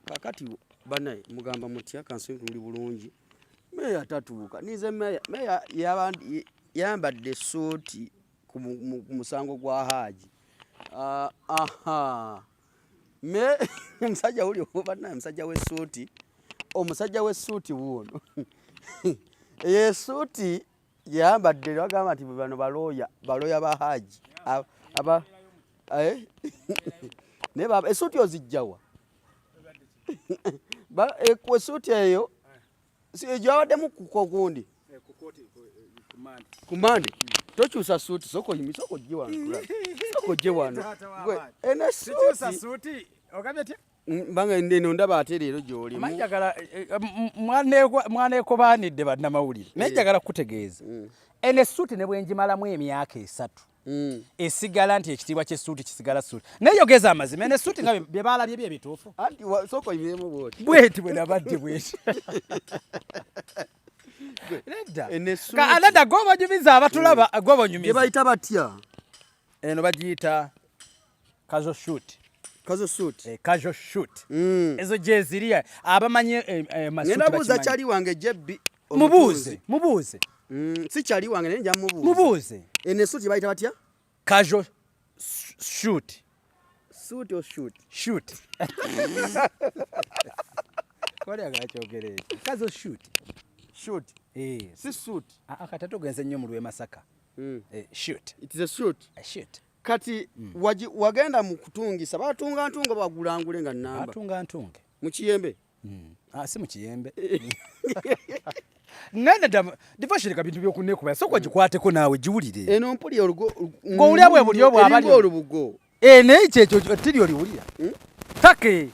kakati banaye mugamba mutya kansinguli bulungi meya tatuuka nize meya yambadde suuti ku musango gwa Haji. Aha me omusajja uli banaye omusajja w'essuuti wuuno ye suuti yambadde bagamba nti bano balooya ba Haji aba ne baba essuuti ozijjawa essuuti eyo gyawaddemu kukogundi kumande tokyusa suuti soko gye wano ene suuti banga ndeno ndaba ate leero gy'oli manjagala mwana ekobaanidde bannamawulire naye njagala kutegeeza ene suuti ne bwenjimalamu emyaka 3 esigala nti ekitiibwa ky'essuuti kisigala suuti naye yogeza amazima ene suuti nga bye baalabye bye bituufu anti soko yimyemu bweti bwe nabadde bweti nedda gobanyumiza abatulaba gobanyumiza gye bayita batya eno bagiyita casual shoot ezo gyeziri abamanyi nabuuza kyali wange jebbi mubuuze si kyali wange naye nja mubuuze ene suuti bayita batya casual shoot kole agakyogera ekyo casual shoot si suit akatato genze nnyo mu lw'e Masaka shoot it is a shoot kati wagenda mu kutungisa batunga ntunga bagulangule nga namba batunga ntunge mu kiyembe si mu kiyembe nana divashirika bintu byokunekuba soko gikwateko nawe giwulire eno mpuli olugo ng'olya bwe bulyo bw'abali olubugo naye kyekyo tiri oliwulira take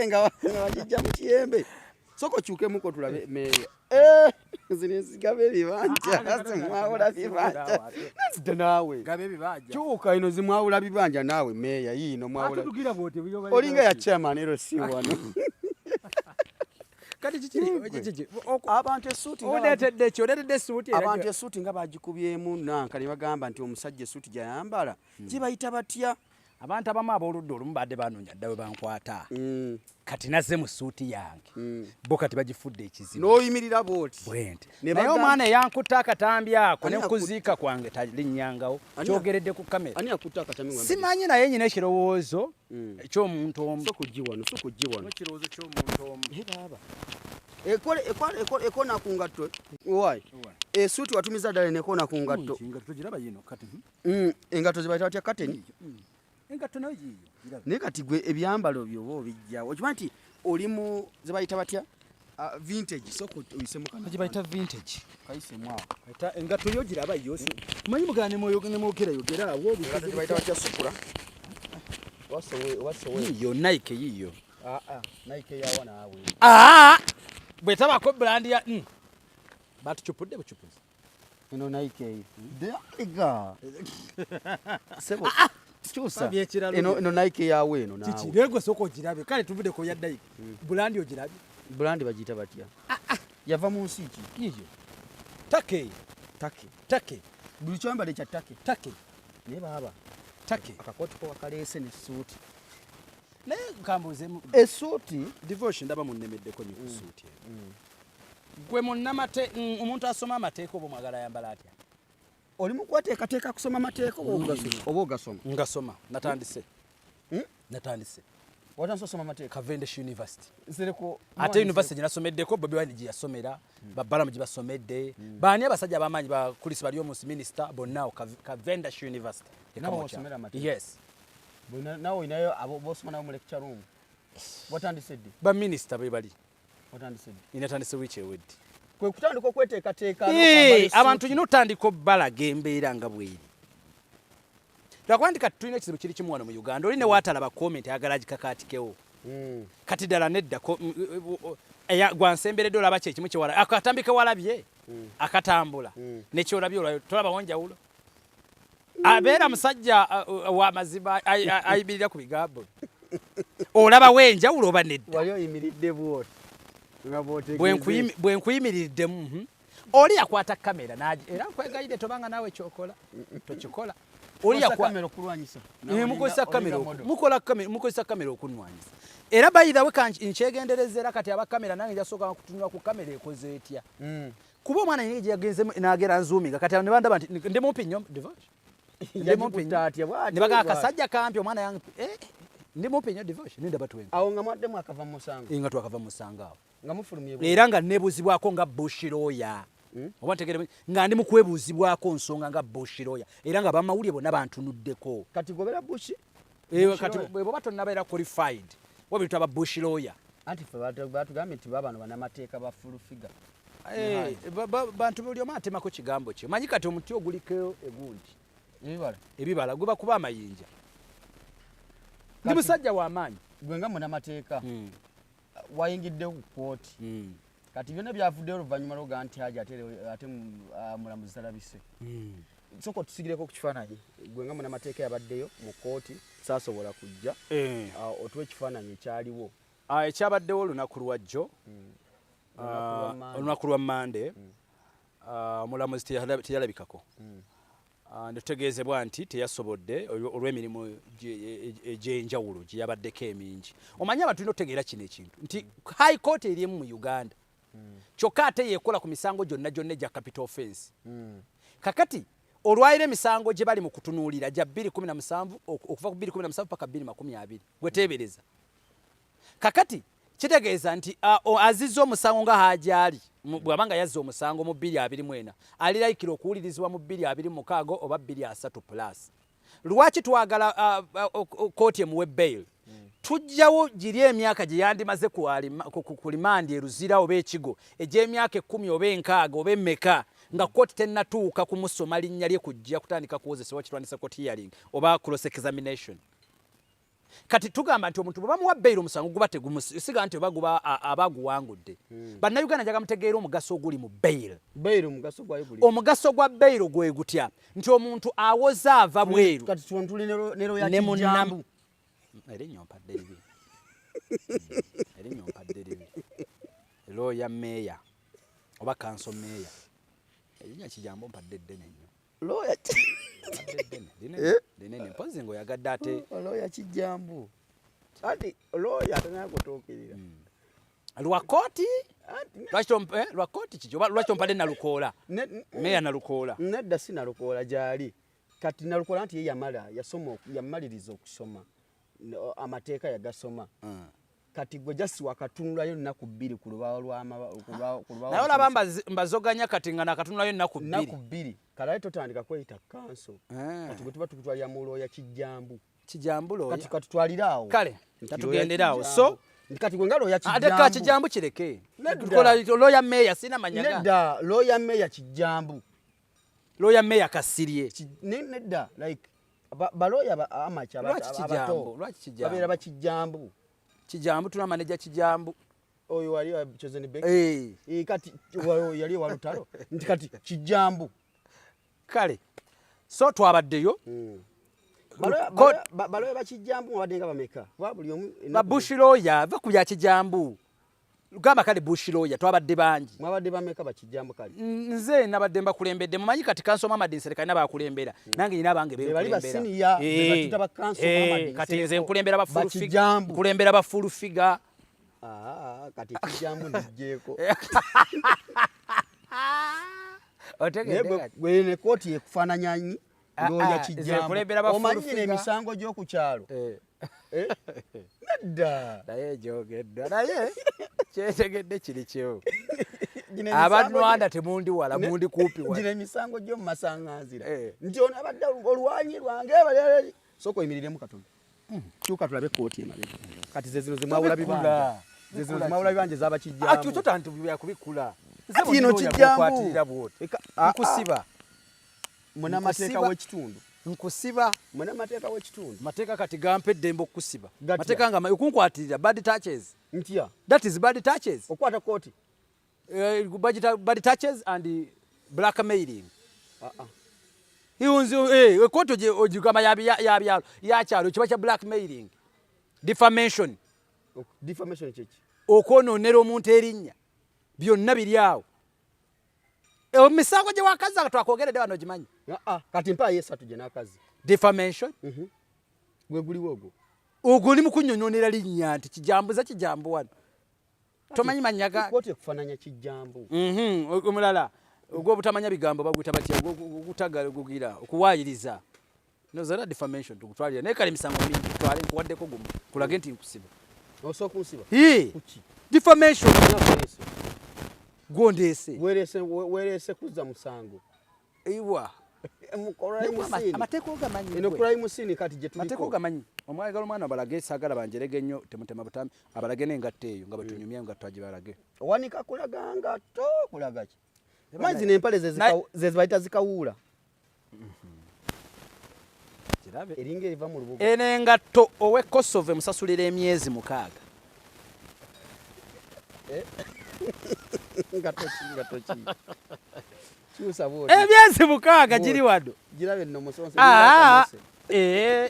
nga wagijja mu kiyembe soko kyukemuko tulabe meya zinesigabe ebibanja zimwawula bibanja nazidde naawe kyuka ino zimwawula bibanja naawe meya yiino mwawula olinga ya chairman LC wano kati kikiri abantu essuuti abantu essuuti nga bagikubyemu nanka ne bagamba nti omusajja essuuti gyayambala gibayita batya abantu abamu ab'oludda olumu badde banoonya ddawe bankwata kati nazze mu ssuuti yange bo kati bagifudde ekizibu n'oyimirira bw'oti bwenti naye omwana eyankutta akatambi ako ne kuziika kwange talinnyangawo kyogeredde ku kamera ani akutta akatambi simanyi naye nyina ekirowoozo eky'omuntu omu sokugjiwano ekirowoozo ky'omuntu omu baba ekona ku ngatto wayi essuuti watumiza ddala nekona ku ngatto engatto zibayita batya kateni engatto nayo giyo naye kati gwe ebyambalo byoba obijjawo okimanyi nti olimu zebayita batya vintage soko oyisemu kana gibayita vintage kayisemu awo engatto yo giraba yose manyi mugana nemwogera yogera awo zibayita batya sukula yiyo Nike yiyo Nike yawa naawe bwetabako brand ya batucupudde bucupuzi ino Nike dega sebo kyusa ino Nike yawe eno naawe kikirego soko girabe kale tuvudde ko ya Nike brand ogirabye brand bagiyita batya yava mu nsi ki yiyo take buli kyambale kya take ne baba take akakooti ko wakaleese ne suuti naye nkambuuzemu essuuti divorce ndaba munnemeddeko nyo ku suuti gwe munnamate omuntu asoma amateeka oba mwagala yambala atya oli mu kuteekateeka kusoma amateeka oba ogasoma ngasoma natandise watanso osoma amateeka Cavendish University ate university gye nasomeddeko Bobi Wine gye yasomera babbalamu gye basomedde baani abasajja abamanyi bakulisi bali omunsi minister bonna Cavendish University yes nawe inayo abo bosoma nabo mu lecture room watandise ddi ba minister be bali watandise ddi inatandise wiche weddi kwe kutandika okweteekateeka abantu nyina otandika obbalaga embeera nga bweri lwakwandika tulina ekizibu kiri kimu wano mu Uganda oli ne waatalaba comment ayagala gikakaatikewo kati ddala nedda gwansemberedde olaba kyekimu kyewala akatambi kewalabye akatambula nekyolabye tolaba wonjawulo abeera musajja w'amazima ayimirira ku bigambo olaba wenjawulo oba nedda wali oyimiridde bwoti bwe nkuyimiriddemu oli yakwata kamera era nkwegayire tobanga naawe kyokola tokikola oli yakwa kamera okulwanyisa mukozesa kamera okunwanyisa era bayidawe nkyegenderezera kati abakamera nange njasooka kutunywa ku kamera ekoze etya kuba omwana yenye gye yagenze n'agera nzuuminga kati ne bandaba nti ndi mumpi nnyo divorce ne bagaa akasajja kampi omwana yange ndi mumpi nnyo divorce nindaba twenga awo nga mwaddemu akava mu musango nga twakava mu musango awo nga mufulumye era nga nebuuzibwako nga bushiroya oba ntegere nga ndi mu kwebuuzibwako nsonga nga bushiroya era nga bamawulire bonna bantunuddeko kati gobera bushi kati bwoba tonnabeera qualified wabiri twaba bushiroya anti fe batugambye nti babano banamateeka ba full figure bantu buli omu atemako kigambo kye manyi kati omuti oguliko egundi ebibala guba kuba amayinja ndi musajja w'amaanyi gwe nga munamateeka wayingidde ku kooti kati byonna byavuddeyo oluvannyuma lwoga nti haja ate mulamuzi talabise soko tusigireko ku kifaananyi gwe nga munamateeka yabaddeyo mu kooti saasobola kujja otuwa ekifaananyi ekyaliwo ekyabaddewo olunaku lwajjo olunaku lwa Mande omulamuzi teyalabikako netutegeezebwa nti teyasobodde olw'emirimu egy'enjawulo gye yabaddeko emingi omanyi abantu tulina okutegeera kino ekintu nti high court eriemu mu Uganda kyokka ate yeekola ku misango gyonna egya capital offense kakati olwayira emisango gye bali mu kutunuulira gya 2017 okuva ku 2017 paka 2020 gwe teebereza kakati kitegeeza nti azizza omusango nga haajali bw'abanga yazza omusango mu 2024 alirayikira okuwulirizibwa mu 2026 oba 23 plus lwaki twagala kooti emuwe bail tujjawo giri emyaka gye yandimaze ku limandi eruzira oba ekigo egy'emyaka 10 oba 6 oba emmeka nga kooti tennatuuka kumusoma linnya lye kujja kutandika kuwozesebwa kitwandisa court hearing oba cross examination kati tugamba nti omuntu bwe bamuwa bail omusango guba tegumusiga nti oba guba abaguwangudde bannayuganda njaga mutegeera omugaso oguli mu bail omugaso gwa bail gwe gutya nti omuntu awoza ava bweru lawyer meya oba council meya erinya kijambo mpadde ddene nnyo linene mpozi ng'oyagadde ate lawyer kijambo ati lawyer tanakutuukirira lwakooti lwakooti kiki oba lwaki ompadde nalukoola meya nalukoola nedda si nalukoola gyali kati nalukoola nti ye yamaliriza okusoma amateeka yagasoma kati gwe jasi wakatunulayo nnaku 2 ku lubaawo naye olaba mbazoganya kati nga nakatunulayo nnaku 2 kalaye totandika kweyita kanso kati gwe tuba tukutwalira mu looya kijambu looya kati katutwaliraawo kale natugenderaawo so kati gwe nga looya ate ka kijambu kireke tukola looya meya sina manyaga nedda looya meya kijambu looya meya kasirye nedda like balooya amacha abato babeera bakijambu kijambu tuna maneja kijambu oyo wali wa chosen bank kati yali wa lutalo nti kati kijambu kale so twabaddeyo baloya bakijambu wadenga bameka buli omu babushiroya va ku bya kijambu lugamba kale bushiroya twabadde bangi mwabadde bameka bakijambu kale nze nabadde mbakulembedde mumanyi kati kanso mama dinsere kana bakulembera nange nyina bange bali basiniya batita ba kanso mama dinsere kati nze nkulembera ba full figure kulembera ba full figure kati kijambu ndijeko otegedde gwene kooti ekufananya nyi looya kijambu omanyi emisango gy'oku kyalo nedda naye jogedda naye kyetegedde kiri kyo abanwanda temundi wala mundi kupi wala gino emisango gyo mu masaŋŋanzira nti ono abadde olwanyi lwange bali soko yimiriremu katono kyuka tulabe kooti emabega kati ze zino zimwawula bibanja ze zino zimwawula bibanja z'abakijambu ati totantu byakubikula kino kijambu nkusiba munamateeka w'ekitundu nkusiba munamateeka w'ekitundu mateeka kati gampedde mbo kusiba mateeka nga okunkwatirira bad touches ntya that is bad touches okwata kooti bad touches and blackmailing hiunzi kooti ogikama yabyalo yakyalo kiba kya blackmailing defamation kyeki okwonoonera omuntu erinnya byonna biri awo emisango gye wakazi twakogeredde wano gimanyi kati mpaayo esatu gye n'akazi defamation gwe guliwo ogwo ogwo ni mukunyonyonera linnya nti kijambuza kijambo wano tomanyi manyaga kote kufananya kijambo omulala ogwo butamanya bigambo bagwita batya gutagala gugira okuwayiriza no zara defamation tukutwalira naye kale misango mingi twale nkuwaddeko gumu kulage nti nkusiba osoka kunsiba kuki defamation gondese werese kuza musango eiwa amateeko gamanyi eno kulai musini kati je tuliko amateeko gamanyi omwagala omwana balage sagala banjerege nnyo temutema butami abalage nengatte eyo nga batunyumya nga twaji balage wanika kulaga nga to kulaga ki mazi nempale zezibaita zikawula kirabe eringa eriva mu lubugo ene ngatto owe Kosovo musasulira emyezi 6 ngatoki kyusabo emyezi 6 giri wado girabe no musonso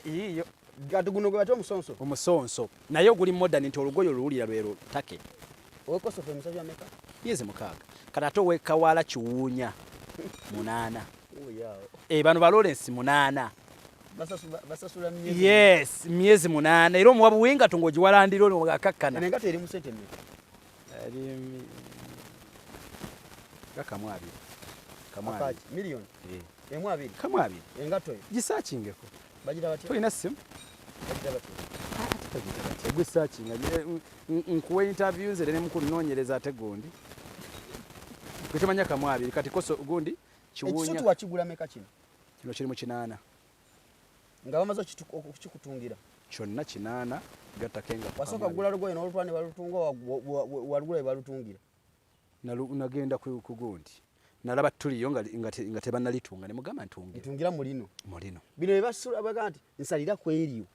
iyo gatu guno gwe bato omusonso naye guli modern nti olugoyo lulira lwero take owe Kosovo musajja ameka myezi 6 katato we kawala kiwunya 8 yao bano ba Lawrence 8 basasula myezi yes myezi 8 era omuwabu winga tungoji walandiro no gakakkana nenga teri musente me ali kamwabi kamwabi million emwabi kamwabi engato gisachingeko bajira bati toina sim bajira bati gwe searching nkuwe interviews ere mukunonyereza ategondi kuchimanya kamwabi kati koso gundi kiwunya ekisutu wakigula meka kino kiri mu 8 nga bamaze okukikutungira kyonna 8 gatakenga wasoka gula lugoye n'olutwani balutunga walugula balutungira nagenda ku gundi nalaba tuliyo nga tebanalitunga ne mugamba ntungira mulino bino ebasula baganti nsalira kweriyo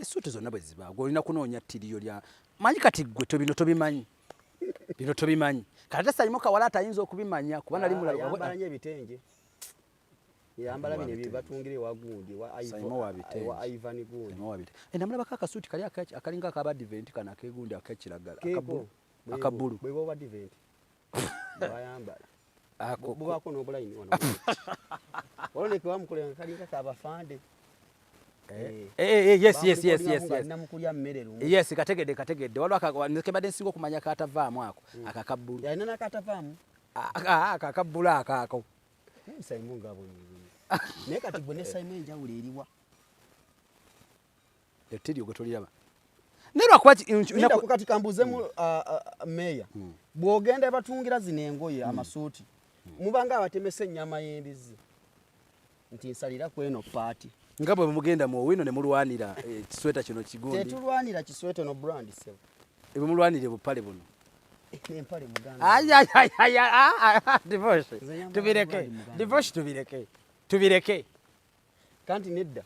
esuuti zonna bwe ziba olina kunoonya tiriyo lya manyi kati gwe bino tobimanyi bino tobimanyi kati sayimo kawala atayinza okubimanya kuba nali mulala yambala nye bitenge yambala bino bibatungire wagundi wa Ivan gundi namulaba kakasuuti kali akalinga akaba advent kana akegundi akekiragala akabulu bwe bo advent bayambala bubako n'obulayini wano olone ke bamukolenga kalinga kabafande yes kategedde waliwo nekebadde nsinga okumanya katavaamu ako akakabulu yalina nakatavaamu akakabulu akaako Simon ngabonye naye kati gwe ne Simon enjawulo eriwa etiriyo gwe toliraba nerwakuba kati kambuzemu meya bw'ogenda batungira zino engoye amasuuti mubanga abatemesa ennyama y'embizi nti nsalira kweno paati nga bwe mugenda mu wino ne mulwanira kisweta kino kigundi tetulwanira kisweta no brand sebo ebwe mulwanire bupale buno empale muganda divorce tubireke kanti nedda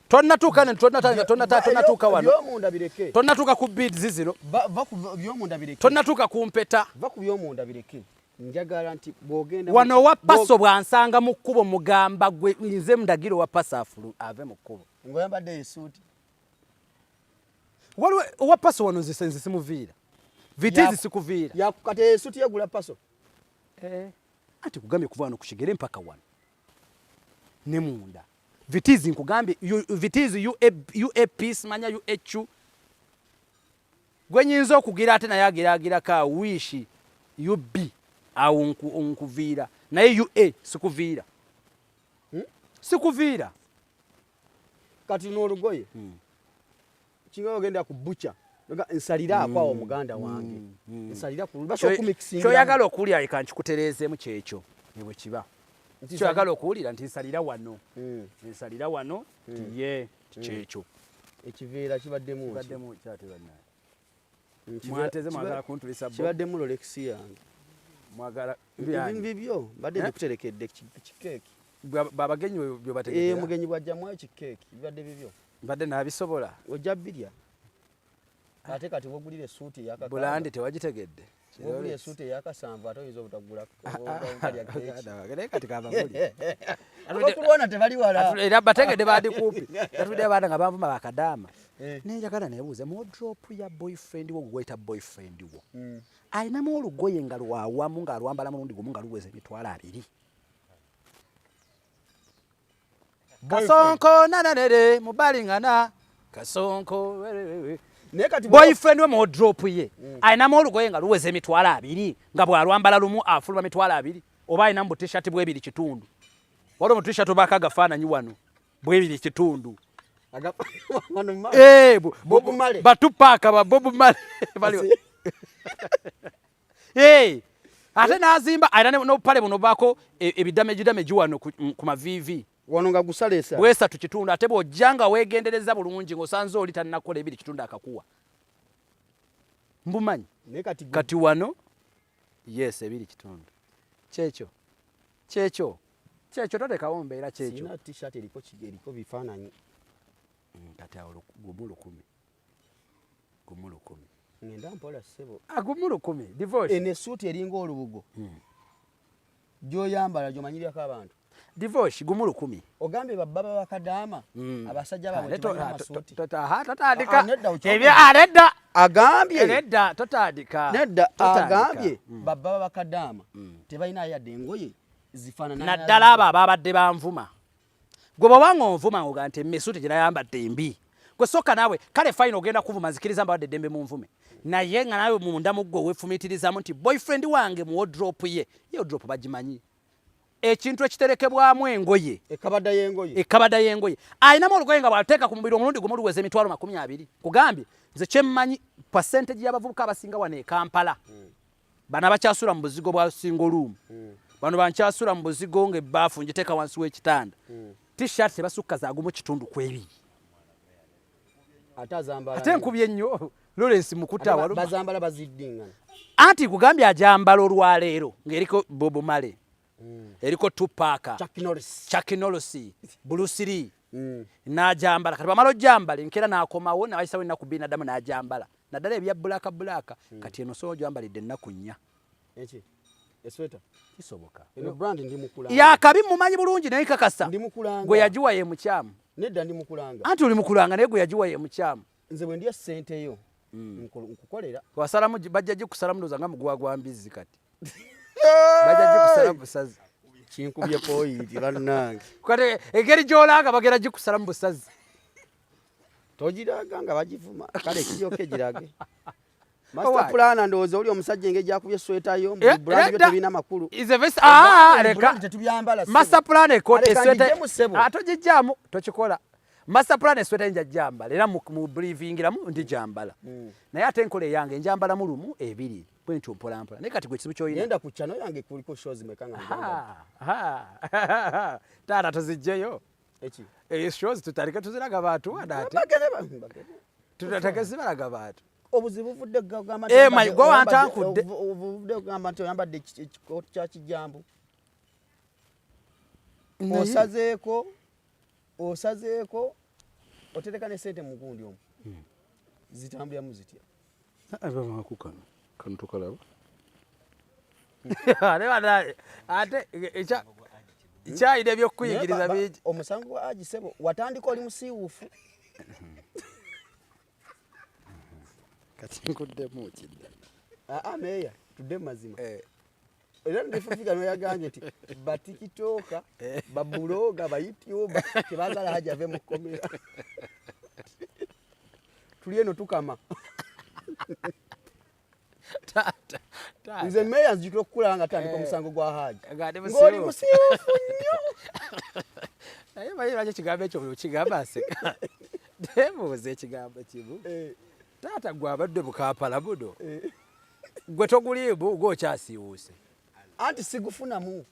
tonnatuuka wano byomunda bireke tonnatuuka ku bids zino va ku byomunda bireke tonnatuuka ku mpeta va ku byomunda bireke njagala nti bw'ogenda wano wa paso bwansanga mu kkubo mugamba gwe nze mundagiro wa paso afulu ave mu kkubo ngoyambadde esuuti waliwo owa paso wano nze simuviira vitizi sikuviira yakukata esuuti yagula paso anti kugambye kuva wano kushigere mpaka wano ne munda vitizi nkugambye vitizi UAP simanya UHU gwe nyinza okugira ate naye agiragira ka wishi UB awo nkuviira naye UA sikuviira sikuviira kati n'olugoye kinga ogenda ku butcher nsalira akwawo muganda wange nsalira ku basho kumixinga kyoyagala okulya ekankikutereezeemu kyekyo nebwe kiba kyoyagala okuwulira nti nsalira wano nsalira wano tiye kyekyo ekiveera kibaddemu kyate bannaye mwateze mwagala kuntulisa bo kibaddemu Rolex yange mwagala bibyo badde ndikuterekedde kikeeki babagenyi byo bategedde mugenyi bwajjamu ekikeeki bibadde bibyo badde nabisobola ojja birya ate kati wogulira esuuti yakaka bulandi tewagitegedde wogulira esuuti eyakasanvu ate oyinza obutagula kati kabaguli okulwana tebali wala era bategedde badikuupi tatudde abaana nga banvuma bakadaama nenjagala nebuuza mu drop ya boyfriend wo gweta boyfriend wo alinamu olugoye nga lwawamu ng'alwambala mulundi gumu nga luweza emitwalo 2 kasonko nananere mubalingana kasonko boyfriend we mu drop ye ayinamu olugoye nga luweze emitwalo 2 nga bwalwambala lumu afuluma mitwalo 2 oba ayina mu t-shirt bwebiri kitundu waliwo mu t-shirt obaka agafaananyi wano bwebiri kitundu batupaka ba Bob Marley ate n'azimba ayina n'obupale buno bako ebidameji wano ku mavivi wano nga gusalesa bwesa tukitundu ate bw'ojjanga weegendereza bulungi ng'osanze oli tannakola ebiri kitundu akakuwa mbumanyi kati wano yes ebiri kitundu kyekyo totekawo mbeera kyekyo t-shirt eriko bifaananyi kati awo gumu 10 ngenda mpola ssebo gumu 10 divorce ene suuti eringa olubugo gy'oyambala gy'omanyiryako abantu divorce gumu 10 ogambye bababa bakadaama abasajja baabwe tebamasuuti totandika nedda agambye nedda agambye bababa bakadaama tebalina yadde engoye zifaanana naddala abo ababadde banvuma gwe bw'obanga onvuma ngoga nti emisuuti gye nayambadde mbi gwe sokka naawe kale fayina ogenda kuvuma nzikiriza mbadde eddembe mu nvume naye nga naawe munda mu ggwe weefumiitirizamu nti boyfriend wange mu wardrobe ye wardrobe bagimanyi ekintu ekiterekebwamu engoye ekabada y'engoye ayinamu olugoye nga bw'ateeka ku mubiri omulundi gumu luweza emitwalo 20 kugambye nze kyemmanyi percentage y'abavubuka abasinga wano e Kampala bano abakyasula mu buzigo bwa single room bano bankyasula mu buzigo ng'ebbaafu ngiteeka wansi w'ekitanda t-shirt tebasukka zagumu kitundu kwebiri ate nkubye nnyo Lawrence Mukuta bazambala baziddingana anti kugambye ajambala olwaleero ng'eriko Bob Marley eriko Tupac Chuck Norris Bruce Lee n'ajambala kati bamala ojambala nkera n'akomawo n'ayisawo ennaku 2 n'addamu n'ajambala naddala ebya bulaka kati eno soojo jambalidde ennaku 4 esweta kisoboka eno brand ndi mukulanga yakabi mumanyi bulungi naye kakasa ndi mukulanga gwe yajiwa ye mukyamu nedda ndi mukulanga anti oli mukulanga naye gwe yajiwa ye mukyamu nze bwe ndiya ssente yo nkukolera wasalamu bajja gikusalamu ndoza nga mugwagwa mbizi kati bajja gikusalamu busazi kinkubye point bannange kati engeri gy'olanga bagera gikusalamu busazi togiraga nga bagivuma kale kiryoke girage master plan ndowooza oli omusajja engeri gyakubye sweta yo mu brand byo tebina makulu leka tetuyambala master plan ekote sweta atogijjamu tokikola master plan sweta nja jambala era mu briefingiramu ndi jambala naye ate enkola eyange njambala mu lumu 2 bwentyo mpola naye kati gwe kibu kyoyina yenda ku channel yange kuliko shows mekanga njambala tata tuzijjeyo shows tutalika tuziraga bantu wadate tutataka zibalaga bantu obuzibu vudde gamba gwe wantankudde ovudde gamba nti oyambadde ekikooti kya kijambu osazeeko otereka ne sente mu gundi omwo zitambulamu zitya kano tukalaba ate kyayina ebyokuyigiriza bingi omusango gwa agisebo watandika oli musiiwuufu kati nkuddemu kidda meeya tudde mu mazima era ndifufika noyagambye nti batikitooka babuloga bayityoba tebagala haja ave mu kkomera tuli eno tukama nze meeya nzijukira okukulanga tandika omusango gwa haji ng'oli musiiwuufu nnyo naye manyi lwaki ekigambo ekyo buli okigamba aseka tebuuza ekigambo kimu taata gwe abadde Bukampala buno gwe toguliimu gw'okyasiiwuuse anti sigufunamu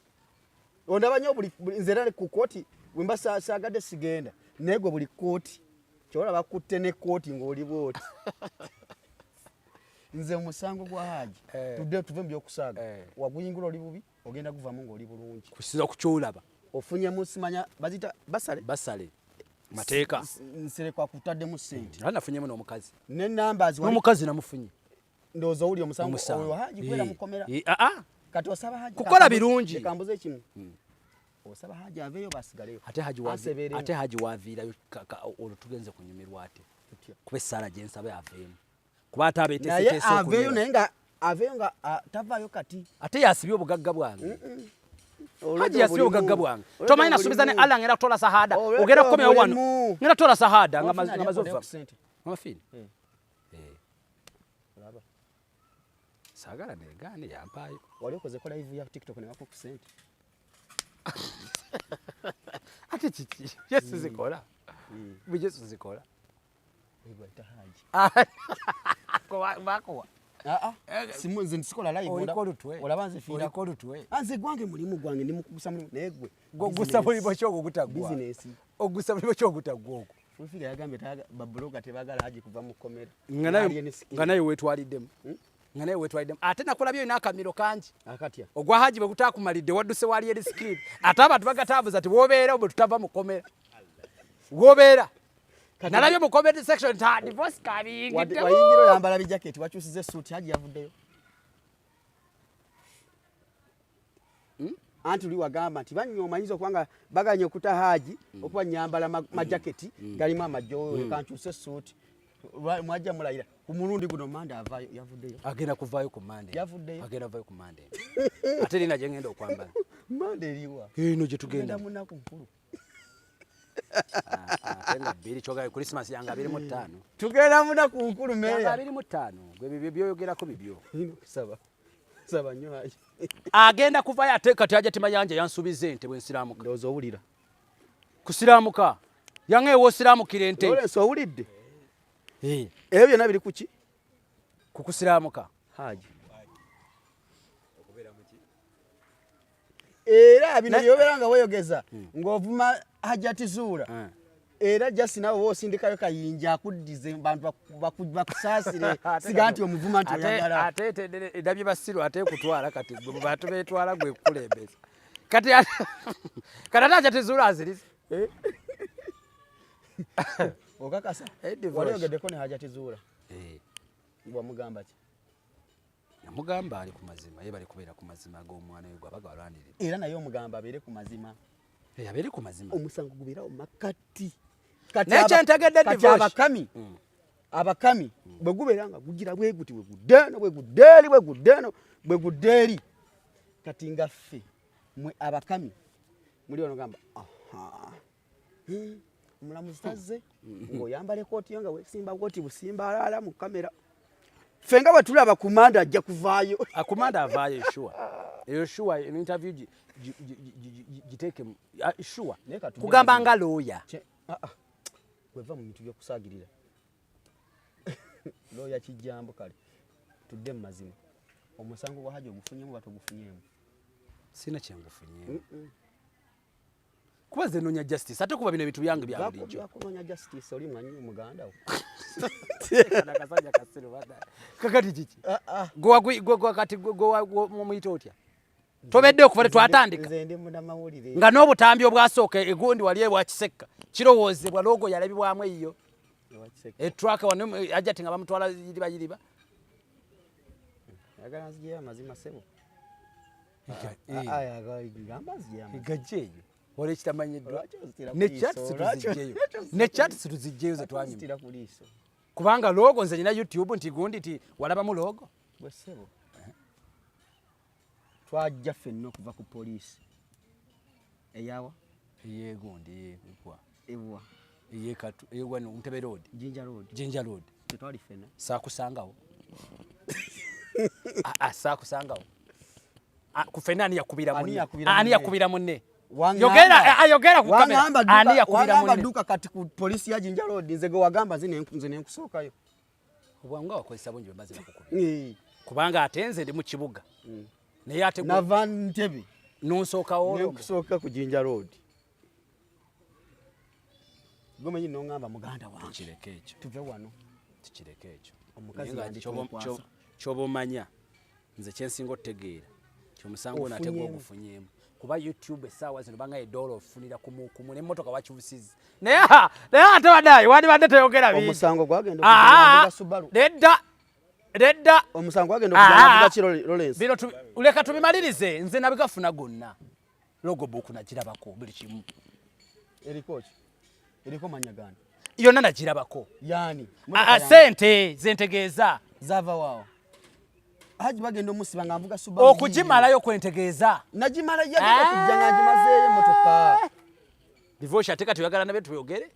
ondaba nnyo nze era ku kooti bwe mba saagadde sigenda naye gwe buli kooti kyolaba kutte ne kooti ng'oli bwoti nze omusango gwa haji tudde tuve mu byokusaaga waguyingula oli bubi ogenda guvamu ng'oli bulungi kusinza ku kyolaba ofunyemu simanya bazita basale mateeka nserekwa kutaddemu ssente era nafunyemu n'omukazi n'omukazi namufunye ndowooza owuli omusango oyo haji gwera mukomera kati osaba haji kukola birungi kambuze ekimu osaba haji aveeyo basigaleyo ate haji waviirayo olwo tugenze kunyumirwa ate kuba essaala gye nsaba aveemu kuba ate aveeyo naye nga aveeyo nga tavaayo kati ate yasibye obugagga bwange Haji yasiwe ugagga bwange. Tomanyi nasubiza ne Allah ngera kutola sahada. Ogera kukomera wano. Ngera kutola sahada nga mazova. Amafini. Olaba. Sagala ne gani yampayo. Wali okoze ko live ya TikTok ne wako ku sente. Ati chichi. Yesu zikola. Yesu zikola. Igwata Haji. Bako. Simunze nsikola live olabanze fira ko lutwe anze gwange mulimu gwange ndimukugusa mulimu negwe gogusa mulimu kyoko gutagwa business ogusa mulimu kyoko gutagwa okwo Fufiga yagambe taga babloga tebagala Haji kuva mu komera nganayo wetwaliddemu nganayo wetwaliddemu ate nakulabyo ina akamiro kanji akatya ogwa Haji bwe kutakumalidde wadduse wali eri script ate abantu bagatabuza ati wobeera bwe tutava mu komera wobeera nalabyo mu comment section ta divorce kabingi wayingiro yambala bi jacket wakyusize suit Haji yavuddeyo anti uli wagamba nti banyoma yizo kwanga baganye okuta Haji okuba nyambala ma jacket galimu amajoyo kankyuse suit mwajja mulayira ku mulundi guno manda avayo yavuddeyo agenda kuvaayo ku Monday yavuddeyo agenda vayo ku Monday ate lina je ngenda okwambala Monday liwa ino je tugenda munaku nkulu tenga biri choga Christmas yanga 25 tugenda munaku nkulu meya 25 gwe bibyo byoyogerako bibyo saba nnyo Haji agenda kuvaayo ate kati aje tima yanje yansubize ente bwensiramuka ndozo owulira kusiramuka yange wosiramukira ente ole so owulidde ebyo byonna biri kuki kukusiramuka Haji era bino byoberanga weyogeza ng'ovuma Hajati Zuura era jasi nawe wosindikayo kayinja akuddize bantu bakusaasire siga nti omuvuma nti oyagala ate edabye basiru ate kutwala kati bantu betwala gwe kulembeza kati Hajati Zuura azirize okakasa waliyogeddeko ne Hajati Zuura wamugamba ki namugamba ali ku mazima ye bali kubeera ku mazima g'omwana we gwabaga walwanirira era naye omugamba abeere ku mazima abeere ku mazima omusango gubeerawo makati nekyentegedde abakami bwe gubeera nga gugira bweguti bwe guddeeri kati nga ffe mwe abakami muli ono gamba omulamuzi tazze ng'oyambala ekooti yo nga weesimba kooti busimba alaala mu kamera ffe nga bwe tulaba kumanda ajja kuvaayo akumanda avaayo eyo sure eno interview giteeke sure kugamba nga lawyer weva mu bintu by'okusaagirira lawyer kijambo kale tudde mu mazima omusango gwa Haji ogufunyemu batogufunyemu sina kyengufunyemu kuba ze noonya justice ate kuba bino ebintu byange bya bulijjo bakunoonya justice oli mwanyi omuganda wo nakasajja kasiru kakati kiki gwe kati mumuyita otya tobedde okuva twatandika nze ndi munnamawulire nga n'obutambi obwasooka egundi wali ebwakisekka kirowoozebwa logo yalabibwamu eyo etraka wano Hajati nga bamutwala yiriba yagala nzijeyo amazima sebo gajja eyo wala ekitamanyiddwa nekyati situzijjeyo ze twanyuma kubanga logo nze nyina YouTube nti gundi ti walabamu logo bwe sebo twajja ffenna okuva ku poliisi eyawa eyegundi ewa eyekatu eyewano Ntebe Road Jinja Road tetwali ffenna saakusangawo saakusangawo ku ffenna ani yakubira munne ayogera ku kamera ani yakubira munne wagamba duka kati ku poliisi ya Jinja Road nze ge wagamba nze nenkusookayo obwangu wakozesa bungi bembaze bakukubira kubanga ate nze ndi mu kibuga naye ate nava Ntebe nonsookawo nenkusooka ku Jinja Road gomenyi nongamba muganda wange kireke ekyo tuve wano tukireke ekyo omukazi kyoba omanya nze kyensinga otegeera kyomusango nate gwogufunyemu kuba YouTube essaawa zino banga $1 ofunira kumu n'emmotoka wakibusizi naye ate baddayi wandibadde teyogera bingi omusango gwagenda okuvuga Subaru ledda omusango gwagenda okuvuga kiro Lawrence bino leka tubimalirize nze nabigafuna gonna logo book nagirabako buli kimu eriko manya gani yonna nagirabako yani sente zentegeeza zava wao haji bagenda omusiba nga mvuga suba okugimalayo kwentegeeza nagimala yagenda kujja nga ngimazeeyo motoka divorce ate kati oyagala nabe tuyogere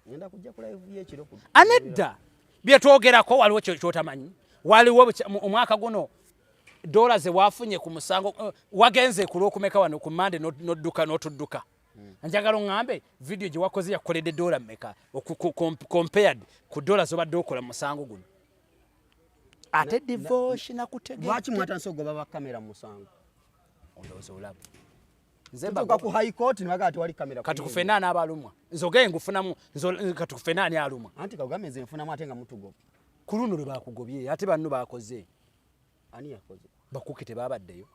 ngenda kujja ku live y'ekiro ku anedda bye twogerako waliwo kyotamanyi waliwo omwaka guno dola ze wafunye ku musango wagenze ku lwokumeka wano ku Monday n'odduka n'otudduka njagala ng'ambe video gye wakoze yakoledde dola mmeka compared ku dola z'obadde okola mu musango guno ate divorce nakutegeka lwaki mwatanse ogoba ba kamera mu musango ondowooza olaba nzemba ku high court nibaga ati wali kamera kati ku fenana abalumwa nzoge ngufunamu kati ku fenana alumwa anti kagambe nze nfunamu ate nga mutugo ku luno lwe bakugobye ate banno bakoze ani yakoze bakukite babaddeyo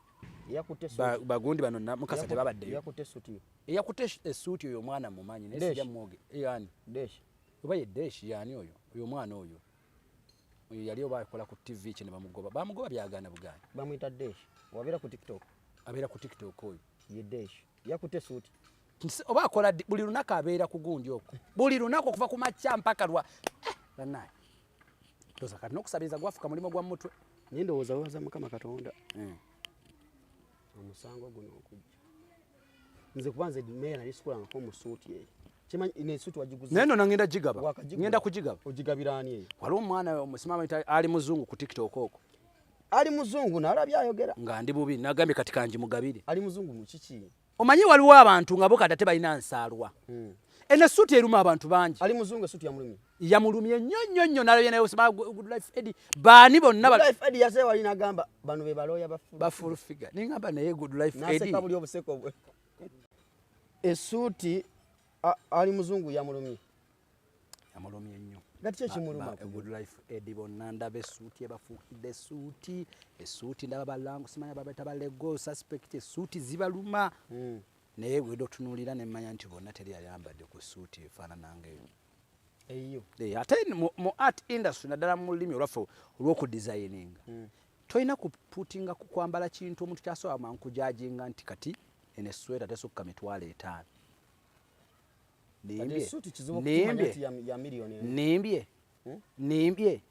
yakutte bagundi bano mukasa tebabaddeyo yakutte suti yakutte esuuti oyo omwana mumanyi nesijja mwoge yani desh oba ye desh yani oyo omwana oyo yali oba akola ku TV kine bamugoba byagana bugani bamuyita desh wabera ku TikTok abeera ku TikTok oyo ye desh yakutte suti oba akola buli lunaka abeera ku gundi okwo buli lunaka okuva ku makya mpaka lwa banaye toza kati n'okusabiriza gwafuka mulimo gwa mutwe nindowooza wewaza mukama katonda omusango guno okujja nze kubanze meera nalisikulangako mu suuti eyo kimanyi ne suuti wagiguza naye nno ngenda gigaba ngenda kugigaba ogigabiraani eyo waliwo omwana omusimama ali muzungu ku TikTok okwo ali muzungu nalabye ayogera nga ndi bubi nagambye kati kanji mugabire ali muzungu mu kiki omanyi waliwo abantu nga bo kati ate balina nsaalwa ene suuti eruma abantu bangi ali muzungu suuti yamulumye nnyo nalabye naye Good Life Eddie baani bonna Good Life Eddie yase wali nagamba bano be baloya ba full figure ningamba naye Good Life Eddie naseka buli obuseko bwe esuuti ali muzungu yamulumye nnyo gati ekimuluma Good Life Eddie bonna ndaba esuuti ebafuukidde esuuti ndaba balangu simanya babeta balego suspect esuuti zibaluma naye bwe otunuulira ne mmanya nti bonna teri ayambadde ku suuti efaanananga eyo ate mu art industry naddala mu lulimi olwaffe olw'okudesigninga tolina kuputinga ku kwambala kintu omuntu kyasobola mankujajinga nti kati ene sweta tesukka $5,000 nimbye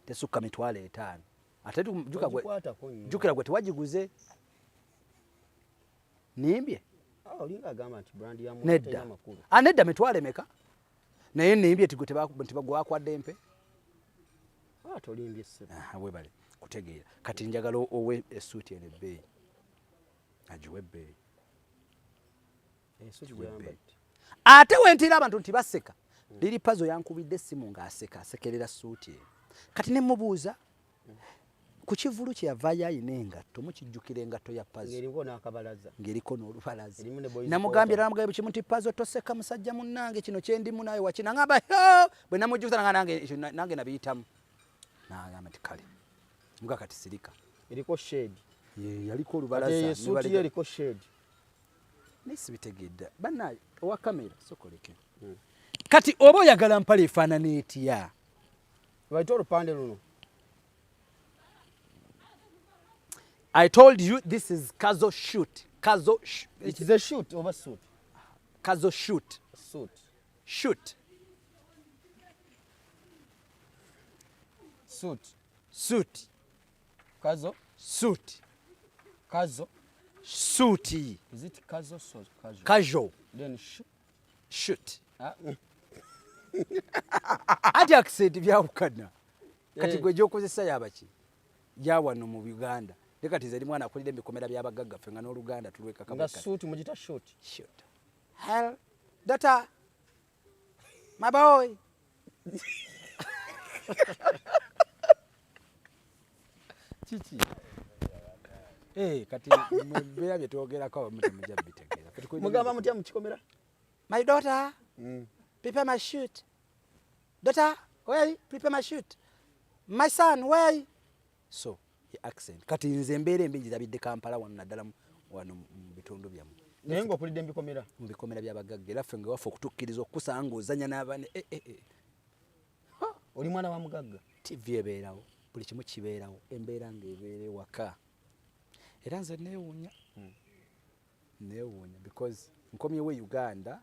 tesukka $5,000 ate jukira gwe tewagiguze nimbye olinga agamba nti brand ya nedda nedda $2,000 meka naye nimbye tibagwakwadde mpe tolimbye webale kutegeera kati njagala owe esuuti ene ebbeeyi agiwe ebbeeyi ate wentira abantu nti baseka liri pazo yankubidde essimu ng'aseka asekerera suuti eyo kati ne mubuuza ku kivulu kye yavaayo ayina engatto mukijjukira engatto ya pazo ng'eriko n'olubalaza namugambye namugambye kimu nti pazo toseka musajja munnange kino kyendimu naye wakina ngamba bwe namujjukiza nange nabiyitamu n'agamba nti kale muga kati sirika eriko shade yaliko olubalaza suuti ye eriko shade nesibitegedda bannaye owa kamera sokoleke kati oba oyagala mpala efaanana etya baita olupande luno I told you this is Kazo shoot. It is a shoot over suit. Kazo shoot. Shoot. Kazo. Suit. Suit. Is it Kazo or casual? Casual. Then shoot. Ati accent byawukana. Kati gwe gyokozesa yabaki. Yawano mu Uganda. Leka tizeri mwana akulira emikomera by'abagagga ffe nga n'Oluganda tulweka kabaka. Nga suit mujita shoot. Hell, daughter. My boy. Chichi. Kati mbera byetwogerako abamuti mujja bitegeera. Mugamba mutya mu kikomera? My daughter. Prepare my shoot. Daughter, where? Prepare my shoot. My son, where? So, the accent. Kati nze mbeera embi njirabidde Kampala wano naddala wano mu bitundu byamu. Naye ng'okulidde mbikomera? Mu bikomera by'abagagga era ffe nga waffe okutukkiriza okusanga ozanya n'abaana. Oli mwana wa mugagga? TV ebeerawo, buli kimu kibeerawo, embeera ng'ebeera ewaka. Era nze neewuunya. Neewuunya because nkomyewo Uganda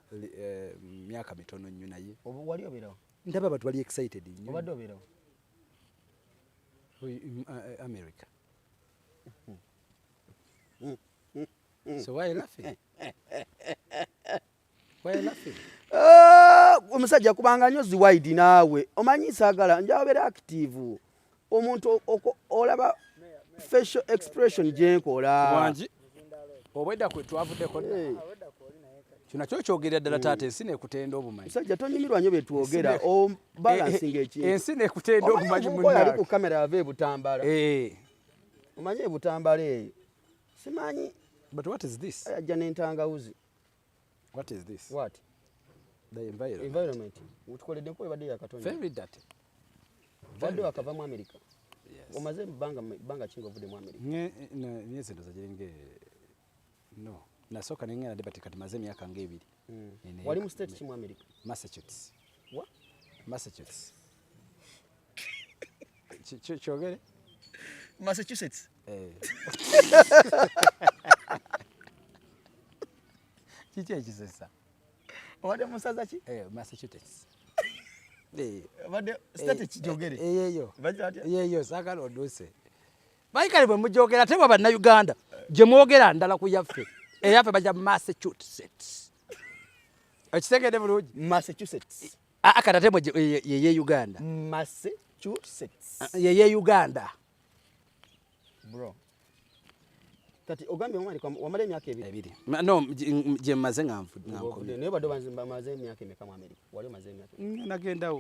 myaka mitono nnyo naye. Wali obeerawo? Ndaba abantu bali excited nnyo. Obadde obeerawo? America. So why are you laughing? Why are you laughing? Omusajja kubanga nnyo ziwaidi naawe omanyi saagala njawabera active omuntu olaba facial expression gyenkola wangi obwedda kwe twavuddeko kino kyo kyogerera ddala taata ensi neekutenda obumanyi musajja tonyumirwa nnyo bye twogera obalansinga ekintu ensi neekutenda obumanyi munnaye ali ku kamera yava ebutambala omanyi ebutambala eyo simanyi. But what is this? Ajja n'entangawuzi. What is this? What? The environment. Environment. Utukoledde nko ebadde yakatonda. Very dirty. Badde wakava mu America. Yes. Omaze banga kingo vudde mu America. Nyezi ndo zajenge no. Nasoka nengena debate kati maze myaka ng'ebiri. Wali mu state ki mu America? Massachusetts. What? Massachusetts. Chogere? Massachusetts. Kiki ekisesa? Wadde musaza ki? Massachusetts. Wadde state ki jogere? Eyeyo. Bajja atya? Eyeyo sagala oduse. Baikale bwe mujogera te baba na Uganda. Gye mwogera ndala ku yaffe. Eyaffe baja Massachusetts. Ekisegede bulungi. Massachusetts. Akata te ye Uganda. Massachusetts. Ye Uganda. Bro. Kati ogambye omwali wamala emyaka ebiri. No, gye maze ngankomye. Naye badde bamaze emyaka emeka mu America. Wali omaze emyaka nagenda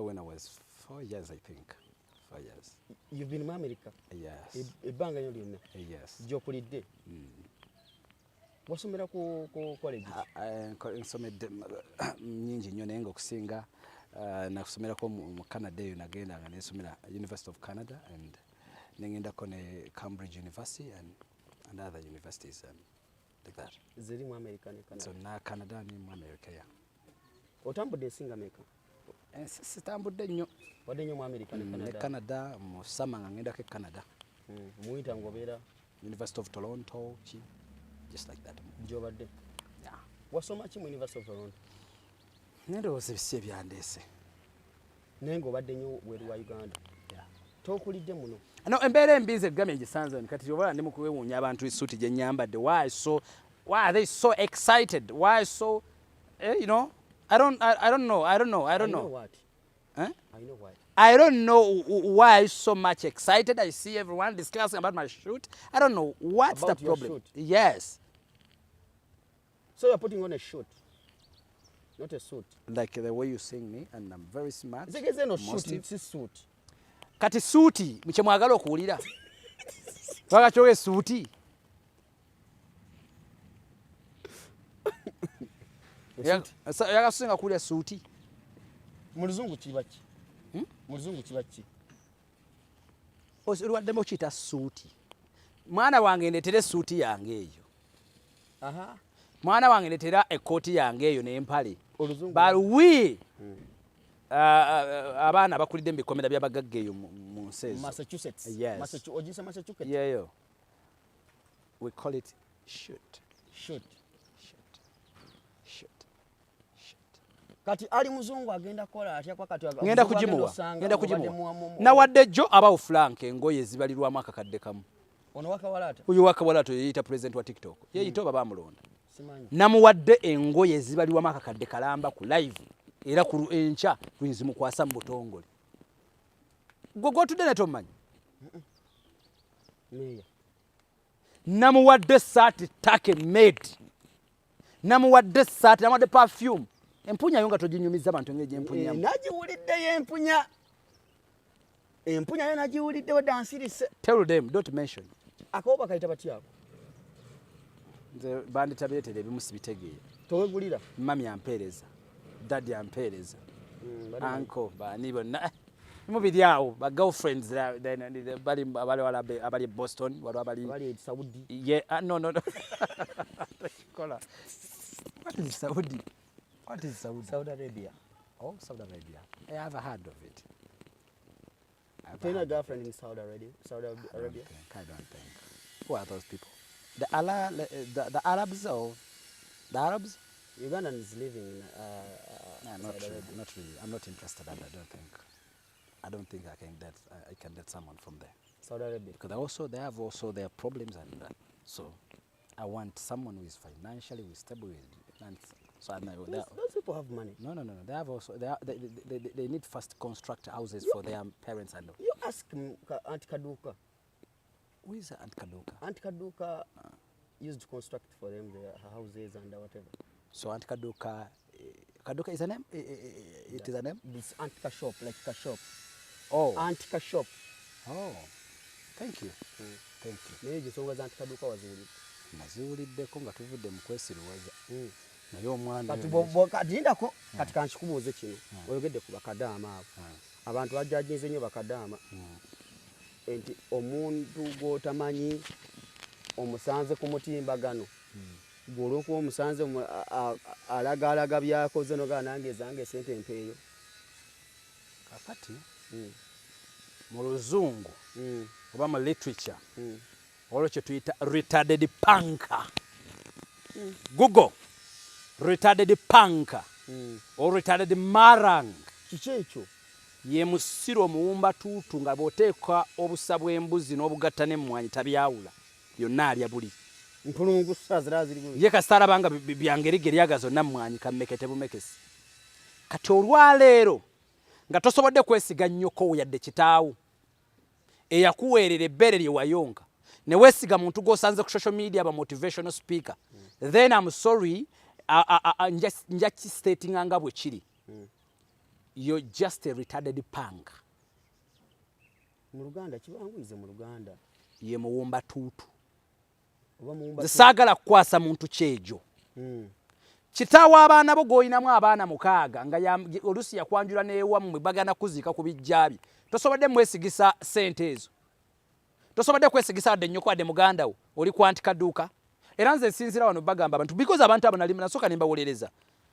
when I was 4 years, I think. 4 years. You've been in America? Yes. Ebbanga nyo lyonna? Yes. Gy'okulidde? Wasomera ku college? Nsomedde nnyingi nnyo naye ng'okusinga nakusomerako mu Canada eyo nagendanga nensomera University of Canada and nengendako ne Cambridge University and other universities like that. Ziri mu America ne Canada? So na Canada ni mu America ya. Otambudde esinga meka? Sitambudde nnyo. Wadde nnyo mu America ne Canada? Ne Canada mu summer nga ngendako e Canada. Mu winter ng'obeera? University of Toronto, just like that. Gy'obadde? Yeah. Wasoma ki mu University of Toronto? Ndowooza ebisi ebyandeese. Naye ng'obadde nnyo weru wa Uganda? Tokulidde muno? No, embeera embi ze ggamye gisanze kati oba ndi mu kuwewuunya abantu essuuti gye nnyambadde. Why are they so excited? Why so, you know? I don't know. I know what? Huh? I know what? I don't know why so much excited. I see everyone discussing about my shoot. I don't know what's about the problem. Your shoot? Yes. So you're putting on a shoot, not a suit. Like the way you seeing me, and I'm very smart. It's no shoot, it's a suit. Kati suuti mche mwagala okuwulira. Waka choge suuti. Yaka kusinga kuwulira suuti. Mu luzungu kiba ki? Mu luzungu kiba ki? Olwaddemu okiyita suuti. Mwana wange ndeetera suuti yange eyo. Aha. Mwana wange ndeetera ekkooti yange eyo n'empale. Oluzungu. Baluwi. Abaana bakulidde mu bikomera by'abagagga eyo mu nsi ezo. Massachusetts. Yes. Ogiyise Massachusetts? Yeah. We call it shoot. Shoot. Kati ali muzungu agenda kola atya kwa kati ngenda kujimuwa. Nawadde jjo abawo Frank engoye zibalirwamu akakadde kamu. Ono wakawalata? Uyu wakawalata yeyita president wa TikTok. Yeyita oba bamulonda. Simanyi. Namuwadde engoye zibalirwamu akakadde kalamba ku live. Era ku encha twinzi mukwasa mu butongole. Go tudde ne tomanyi. Meya. Namuwadde saati take made. Namuwadde saati, namuwadde perfume. Empunya yonga tojinyumiza abantu ngeje empunya. Nagiwulidde y'empunya. Empunya yo nagiwulidde we dansirise. Tell them, don't mention. Akoba kayita batyako. Nze banditabyetere ebimusi bitegeera. Towegulira? Mami ampeereza. Daddy ampeereza. Uncle bani bonna. Mubiri awo ba girlfriends bali abali Boston wali abali Saudi. Yeah, no. Kola. What is Saudi? What is Saudi? Saudi Arabia. Oh, Saudi Arabia. I have heard of it. You know a girlfriend in Saudi Arabia? I don't think. Who are those people? The Arabs or the Arabs? Ugandans living in not really. I'm not interested in that, I don't think. I don't think I can get someone from there. Saudi Arabia. Because they have also their problems and so I want someone who is financially stable. And so I know those people have money. No. They have also they need first construct houses for their parents and. You ask Aunt Kaduka. Who is Aunt Kaduka? Aunt Kaduka used to construct for them their houses and whatever. So Aunt Kaduka, Kaduka is a name? It is a name? This Aunt Kashop, like Kashop. Oh. Aunt Kashop. Oh. Thank you. Thank you. Naye gisonga za Aunt Kaduka wazuli. Naziwuliddeko nga tuvudde mu kwesiruwaza. Naye omwana katindako katika nchikubuuze kino oyogedde ku bakadaama abo abantu bajjajinze nnyo bakadaama enti omuntu gw'otamanyi omusanze ku mutimbagano gw'olwokuba omusanze alagaalaga byakoze nogaa nange ezange esente empeeyo kakati mu luzungu oba mu literature olwo kye tuyita retarded punker Google retarded punker or retarded marang kiki ekyo ye musiro muwumba tuutu nga bw'oteeka obusa bw'embuzi n'obugatta n'emmwanyi tabyawula byonna alya buli mpulungu sazira ziri buli ye kasita alaba nga byangerige lyaga zonna mmwanyi kammekete bumekesi kati olwaleero nga tosobodde kwesiga nnyoko yadde kitaawo eyakuweerera ebbeere lye wayonga ne weesiga muntu gw'osanze ku social media aba motivational speaker then I'm sorry nja kistatinga nga bwe kiri you're just a retarded punk. Mu Luganda kibanguize mu Luganda ye muwumba tuutu oba muwumba saagala kukwasa muntu kyejo kitaawo abaana bo goyinamu abaana mukaaga nga olusi yakwanjula n'ewamu mwe bagana kuziika ku bijjaabi tosobodde mwesigisa sente ezo tosobodde kwesigisa wadde nnyoko wadde muganda wo oli ku Aunt Kaduka era nze nsinzira wano bagamba abantu because abantu abo nali nasooka ne mbawuliriza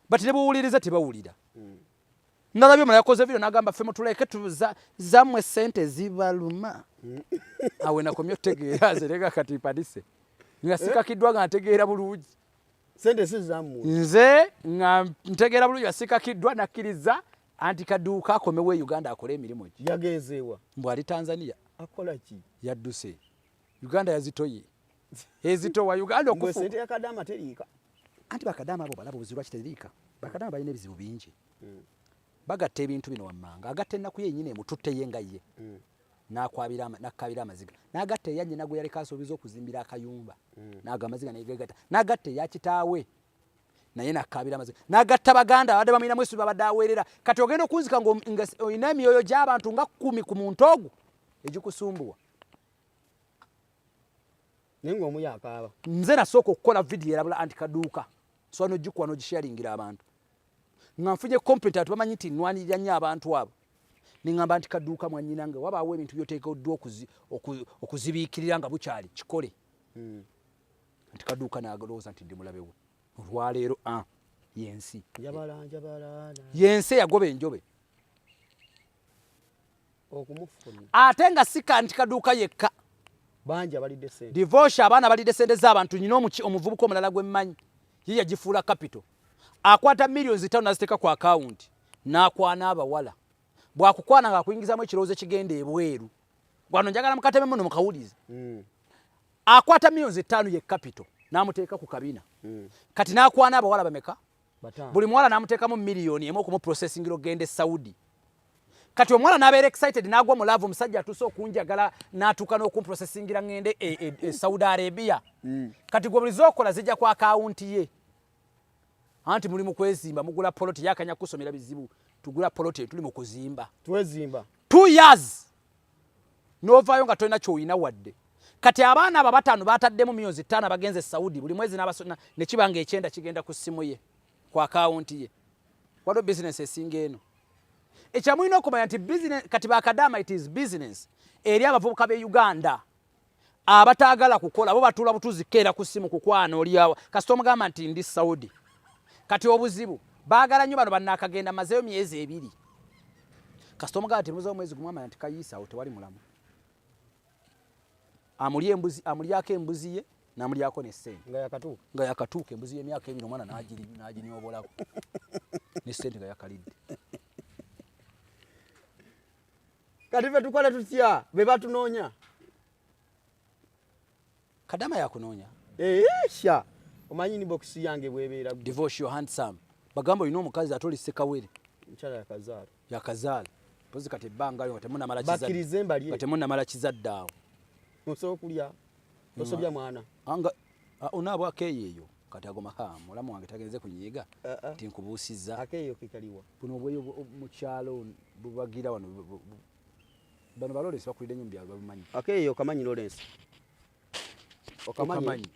but ne bawuliriza tebawulira ndalabye omulala yakoze video n'agamba ffe mutuleke zammwe sente zibaluma awe nakomye otegeera zerega kati padise nga sikakiddwa nga ntegeera bulungi sente si zammwe nze nga ntegeera bulungi asikakiddwa nakkiriza Aunt Kaduka akomewo e Uganda akole emirimu gye yagezeewa mbw ali Tanzania akola ki yadduse Uganda yazitoye ezitowa Uganda okufu sente ya kadama teriika anti bakadama abo balabo buzirwa kiteriika bakadama balina ebizibu bingi bagatta ebintu bino wammanga agatta ennaku yennyini emututte ye nga ye nakabira amaziga n'agatta eyannyina gwe yaleka asuubiza okuzimbira akayumba n'aga amaziga nayegagatta n'agatta eyakitaawe naye nakabira amaziga n'agatta baganda abadde bamuyinamu esubi babadde aweerera kati ogenda okunzika ng'olina emyoyo gy'abantu nga 10 ku muntu ogwo egikusumbuwa naye ng'omu yakaaba nze nasooka okukola vidiyo erabula Aunt Kaduka so n'ogikuba n'ogisharingira abantu nga nfunye complaint ati bamanyi nti nnwanirira nnyo abantu abo niŋŋamba Aunt Kaduka mwannyina nga wabaawo ebintu by'oteekeddwa okuzibiikirira nga bukyali kikole Aunt Kaduka n'agalowooza nti ndi mulabe we olwaleero yensi yensi eyagoba enjobe okumufuna ate nga si Aunt Kaduka yekka bangi abalidde sente divorce abaana balidde sente z'abantu nyina omuvubuka omulala gw'emmanyi ye yagifuula capital akwata millions 5 naziteeka ku account n'akwana abawala bwakukwana nga akuyingizamu ekirowoozo ekigenda ebweru gwano njagala mukateme muno mukawulize akwata millions 5 ye capital n'amuteeka ku kabina kati n'akwana abawala bameka buli muwala n'amuteekamu miliyoni emu okumuprocessingira ogenda e Saudi kati omwala n'abeera excited n'agwa mu love omusajja atuuse okunjagala n'atuuka n'okumprocessingira ngende e Saudi Arabia kati gwe buli zookola zijja ku account ye anti muli mu kwezimba mugula poloti yakanya kusomera bizibu tugula poloti tuli mu kuzimba twezimba 2 years novaayo nga tolina ky'olina wadde kati abaana abo bataano baataddemu millions 5 bagenze Saudi buli mwezi n'abasona ne kibanga ekyenda kigenda ku ssimu ye ku account ye waliwo business esinga eno ekyamulina okumanya nti business kati bakadama it is business eri abavubuka b'e Uganda abataagala kukola bo batuula butuzi keera ku ssimu kukwana oliawa kasita omugamba nti ndi Saudi kati obuzibu baagala nnyo bano bannaakagenda mazeyo myezi 2 kasita omugamba nti muzeewo mwezi gumwamanya nti kayiisa awo tewali mulamu amulyako embuzi ye n'amulyako n'essente nga yakatuuka embuzi y'emyaka 2 omwana n'aginyobolako n'essente nga yakalidde kati ffe tukola tutya be batunoonya Kadama yakunoonya sha omanyi ni box yange bwebeera divorce your handsome bagamba olina omukazi atolise kawere mukyala yakazaala pozi kati ebbanga lyo temunnamala kizadde awo osobola okulya osobya mwana anga onaabwa akeeyo kati agoma mulamu wange tagenze kunyiiga tinkubuusiza akeeyo kikaliwa buno bwe mu kyalo bubagira wano bano balolesi bakulira nnyo byalo babumanyi akeeyo kamanyi Lawrence okamanyi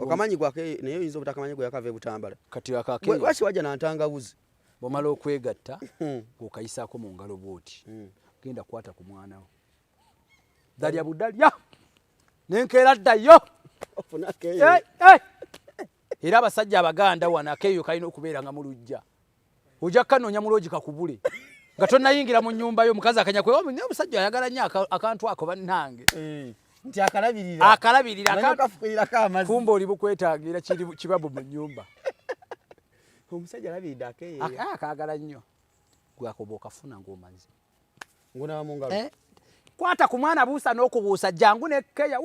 okamanyi gwake naye oyinza obutakamanya gwe yakava ebutambala kati akakeeyo waki wajja nantangawuzi bomala okwegatta okayisaako mu ngalo bwoti genda kukwata ku mwana wo dalya budalya nenkeera ddayo era abasajja abaganda wana akeeyo kalina okubeera nga mulujja ojja kanoonya muloogi kakubule nga tonnayingira mu nnyumba yo omukazi akanyakwe omusajja ayagala nnyo akantu ako bannange nti akalabirira kumba oli bukwetaagira kibabu mu nnyumba omusajja alabiridde akeeyo akaagala nnyo gwakoba okafuna ng'omaze ngunaba mu ngalo kwata ku mwana buusa n'okubuusa jangu nekkeya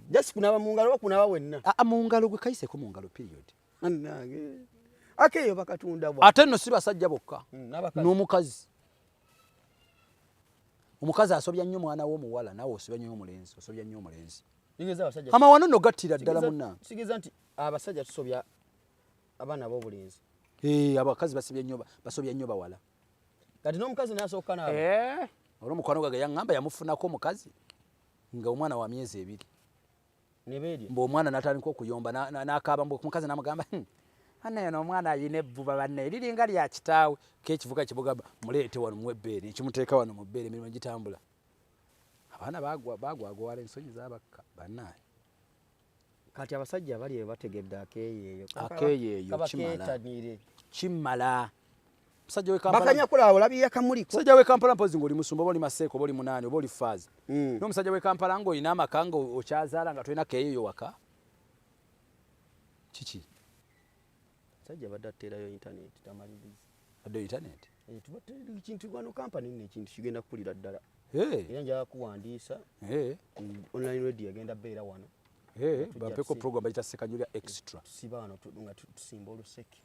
just kunaba mu ngalo kunaba wenna mu ngalo gwe kayiseko mu ngalo period annange akeeyo bakatunda bwa ate nno si basajja bokka n'omukazi omukazi asobya nnyo mwana w'omuwala nawe osobya nnyo omulenzi osobya nnyo omulenzi amawano nno gattira ddala munnange sigeza nti abasajja tusobya abaana b'obulenzi abakazi basobya nnyo bawala kati n'omukazi n'asooka naabo olw'omukwano gwage yaŋŋamba yamufunako omukazi nga omwana wa myezi 2 mb'omwana n'atandika okuyomba n'akaaba omukazi n'amugamba annaye n'omwana ayina ebbuba banne liringa lya kitaawe k'ekivuga kibugamba muleete wano mu ebbeere ekimuteeka wano mu bbeere emirimu gitambula abaana bagwagwala ensonyi z'abakka bannaye kati abasajja bali bategedde akeeyo kimala musajja bakanya kulaba olabirira kamuliko musajja w'e Kampala mpozi ng'oli musumba oba oli maseeko oba oli munaani oba oli faaza n'omusajja w'e Kampala ng'olina amaka nga okyazaala nga tolina keeyo waka kiki musajja badde atteerayo intaneti tamaliriza adde intaneti ekintu wano kampani nno ekintu kigenda kukulira ddala era njala kuwandiisa online radio agenda beera wano bampeko program bayita Sekanyolya extra tusiba wano nga tusimba oluseke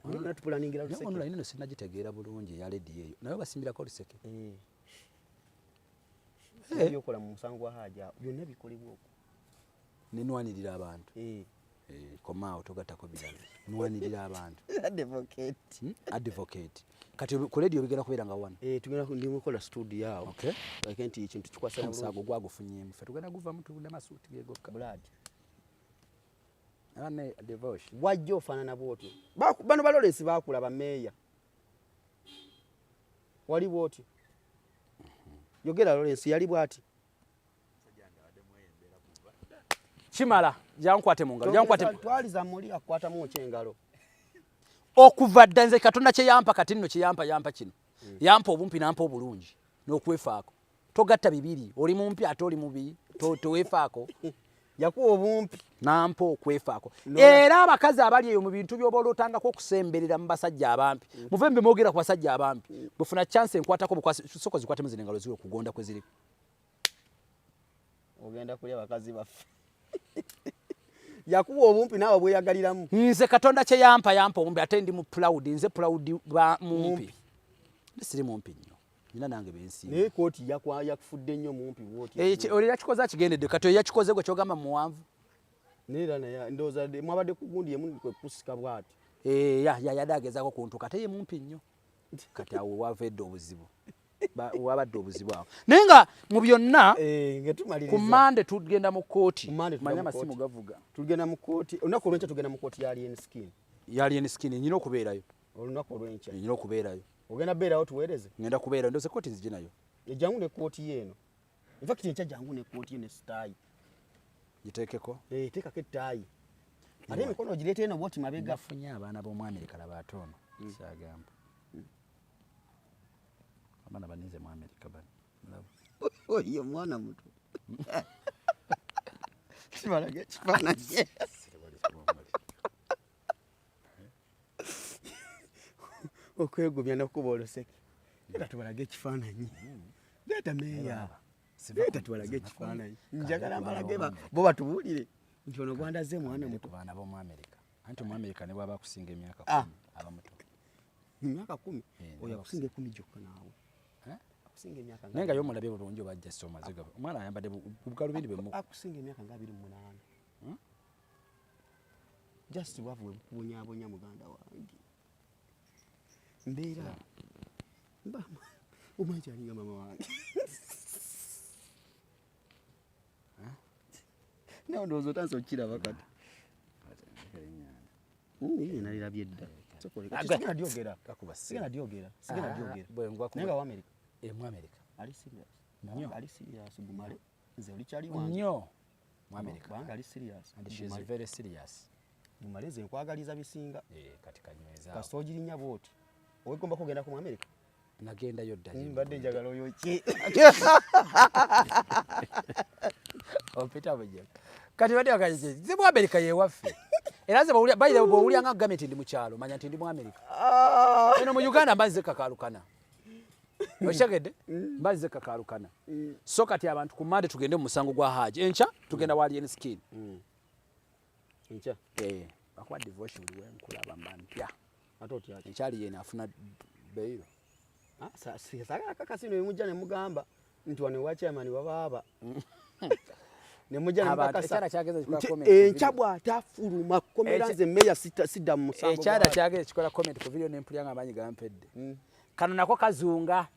natupulaningira luseke online nno sinnagitegeera bulungi eya rediyo eyo naye basimbirako oluseke byokola mu musango wa haja byonna bikolebwa okwo nenwanirira abantu komaawo togattako birala nwanirira abantu advocate kati ku rediyo bigenda kubeera nga wano tugenda ndimukola studio awo like nti ekintu kikwasa omusago gwagufunyeemu ffe tugenda guvamu tugenda masuuti gegokka blood ane divorce wajja ofaanana bwotyo bano ba Lawrence baakulaba meeya wali bwotyo yogera Lawrence yali bwati kimala jankwate mu ngalo twaliza muli akwata mu kyengalo okuva dda nze Katonda kye yampa kati nno kye yampa kino yampa obumpi nampa obulungi n'okwefaako togatta bibiri oli mumpi ate oli mubi toweefaako yakuwa obumpi nampa okwefaako era abakazi abali eyo mu bintu by'oba olotangako okusemberera mu basajja abampi muve mbe mwogera ku basajja abampi bufuna chance enkwatako bukwasoko zikwatemu zino engalo ziri okugonda kwe ziri ogenda kulya bakazi baffe yakuwa obumpi naawe bweyagaliramu nze Katonda kye yampa obumpi ate ndi mu proud nze proud ba mumpi siri mumpi nnyo nina nange bensi naye kooti yakufudde nnyo mumpi bwoti oli yakikoze akigendedde kati yakikoze gwe kyogamba muwanvu neera naye ndowooza mwabadde kugundi yemu kwe kusika bwati yadde agezaako kuntu kate ye mumpi nnyo kati awo wavedde obuzibu wabadde obuzibu awo naye nga mu byonna ku Mande tugenda mu kooti manya amasimu gavuga tugenda mu kooti olunaku olwenkya tugenda mu kooti ya Alien Skin nyina okubeerayo olunaku olwenkya nyina okubeerayo ogenda beerawo tuweereze ngenda kubeerayo ndoze kooti nziginayo ejangu ne kooti yeeno infact enkya jangu ne kooti ye ne sitaayi giteekeko teekako ettaayi ate emikono ogireeta eno bwoti mabega gafunye abaana b'omu Amerika laba atono kyagamba abaana baninze mu Amerika bano oyo mwana muto kibalage kifaananyi okwegumya n'okuba oluseke Leta tubalage ekifaananyi. Leta meeya. Leta tubalage ekifaananyi. Njagala mbalage bo batubuulire nti ono gwandaze mwana muto. Baana b'omu America. Anti mu America ne bwaba kusinga emyaka 10 abamuto. Emyaka 10 oyo akusinga 10 gyokka naawe. Akusinga emyaka nenga yo mulabye bulungi obajja soma ziga. Omwana ayambadde bugalubindi bwe mu. Akusinga emyaka nga 28. Just wavuwe kubonyabonya muganda wange. Mbeera. Mbama. Omanyi alinga mama wange. Nawe ndowooza otansa okiraba kati. Iye nalirabye dda. Sigenda dyogera. Sigenda dyogera. Sigenda dyogera. Nenga wa America. Mu America. Ali serious. Nnyo. Ali serious gumale. Nze olikyali wange. Nnyo. Mu America. Banga ali serious. And she is very serious. Gumale ze nkwagaliza bisinga. Kati kanyweza. Kasito ogirinya bwoti. Owegomba kugenda ku America. Nagenda yo dda. Mbadde njagala oyo ki. Opita bujja. Kati badde bakaje. Zimu America ye waffe. Era ze bawulya bayira bawulya nga gameti ndi mu kyalo manya nti ndi mu America. Eno mu Uganda mbaze kakalukana. Oshagede mbaze kakalukana. So kati abantu ku Monday tugende mu musango gwa Haji. Encha tugenda wali en skin. Encha. Bakwa devotion liwe nkulaba mbya. Atoti yake. Enchali yena afuna beiro. Saka kakasino yemujja ne mugamba nti wane wa chairman bababa. Ne mujja ne bakasa. Ekyara kyageze kikola comment. Enchabwa atafuluma komeranze meya sida mu musango. Ekyara kyageze kikola comment ku video n'empulya nga abanyi gampedde. Kano nako kazunga.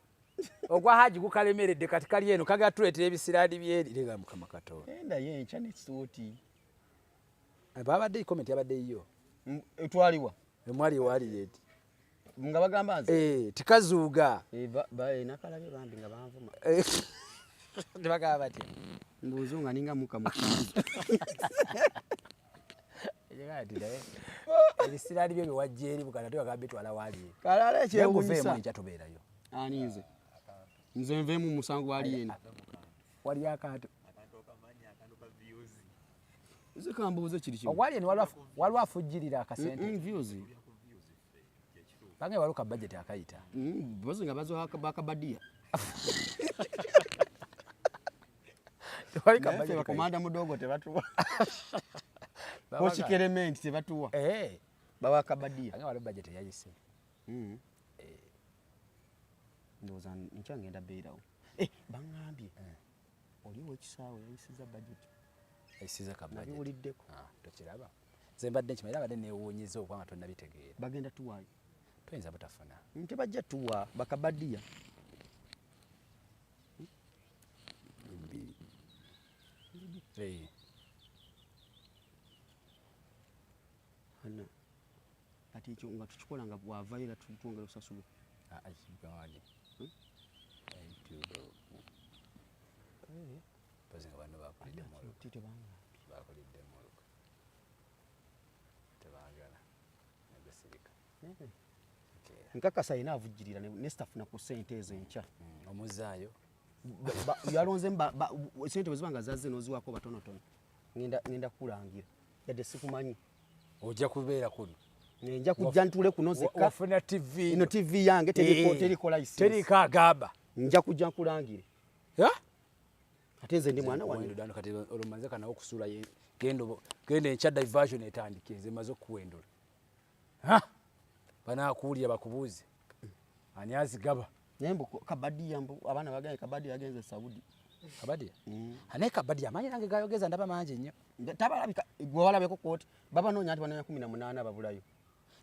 Ogwa Haji gukalemeredde kati kali eno kagatuletera ebisiradi byeri lega mukama katola. Enda ye encha ne suuti. Babadde comment yabadde yo. Etwaliwa. Emwali wali yeti. Nga bagamba nze. Tikazuuga. Nakalabye bambi nga banvuma. Ndibagamba bati. Mbuzunga ninga muka mukizo. Yegati daye. Ebisiradi byo wajjeri bukana to agabe twala wali. Kalala ekyewunyisa. Nja tobeerayo. Ani nze. Nze nvemu musango wali yeni. Wali akato. Nze kambuuze kiri kimu. Wali yeni wali afujjirira akasente. Views. Bange waluka budget akayita. Bozi nga bazo bakabadia. Walika budget bakomanda mudogo tebatuwa. Kochi element tebatuwa. Baba kabadia. Bange walu budget yayise. Ndoza ncha ngenda beirawo. Bangambye. Oliwo ekisaawe yayisiza budget. Yayisiza ka budget. Nabiwuliddeko. Tokiraba. Zembadde nkimayira badde neewuunyiza okwanga tonna bitegeera. Bagenda tuwayo. Tuyinza butafuna. Ntebajja tuwa bakabadia. Hana. Ati ekyo nga tukikola nga bwavaira tutwongera osasulu. Akigawali. Bazinga bano bakulidde mu tite banga. Bakulidde mu luko. Tebagala. Nebasirika. Nkakasa ina avujjirira ne staff na ku sente ezo encha. Omuzaayo. Yalonze sente wezibanga zazze noziwako batonotono. Ngenda kulangira. Yadde sikumanyi. Ojja kubeera kuno. Nja kujja ntule kuno zeka. Ofuna TV. Ino TV yange teriko license. Teriko agaba. Nja kujja nkulangire. Ate nze ndi mwana wange. Ndano kati olumanze kana okusula genda encha diversion etandike nze maze okuwendula. Bana kuulya bakubuuze. Ani azigaba. Nembo kabadi yambo abana bagaye kabadi yagenze Saudi. Kabadi? Ane kabadi amanyi nange gayogeza ndaba manje nnyo. Tabalabika gwe walabeko koti. Baba nonya ati bananya 18 babulayo.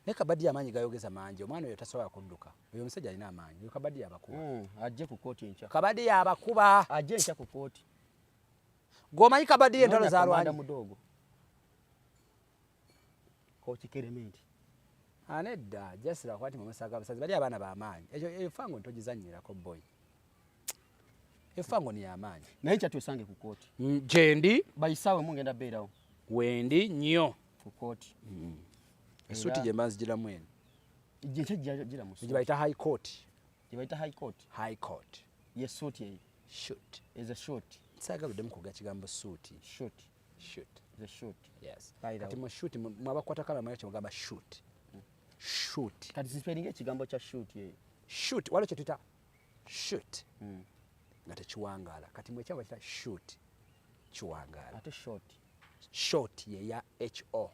Ne kabadi amanyi gayogeza manje omwana oyo tasobola kudduka. Oyo omusajja alina amanyi. Oyo kabadi yabakuba. Ajje ku koti encha. Kabadi yabakuba. Ajje encha ku koti. Gomanyi kabadi entalo za Rwanda mudogo. Koti kerementi. Anedda jasira kwati mamasaga abasazi bali abana ba amanyi. Ekyo efango ntogizanyira ko boy. Efango ni amanyi. Naye kya twesange ku koti. Jendi bayisawe mungenda beerawo. Wendi nnyo ku koti. Esuti je mbanzi gira mwene. Gira musu. Jibaita high court. Jibaita high court. High court. Yes suit ye. Shoot. Is a shoot. Sagaludde mukuga kigambo suit. Shoot. Shoot. The shoot. Yes. Kati mu shoot mwabakwata kala mwacho mugamba shoot. Shoot. Kati spelling ekigambo cha shoot ye. Shoot wale kyetuta shoot nga tekiwangaala kati mwe kyaba kita shoot kiwangaala ate short ye ya ho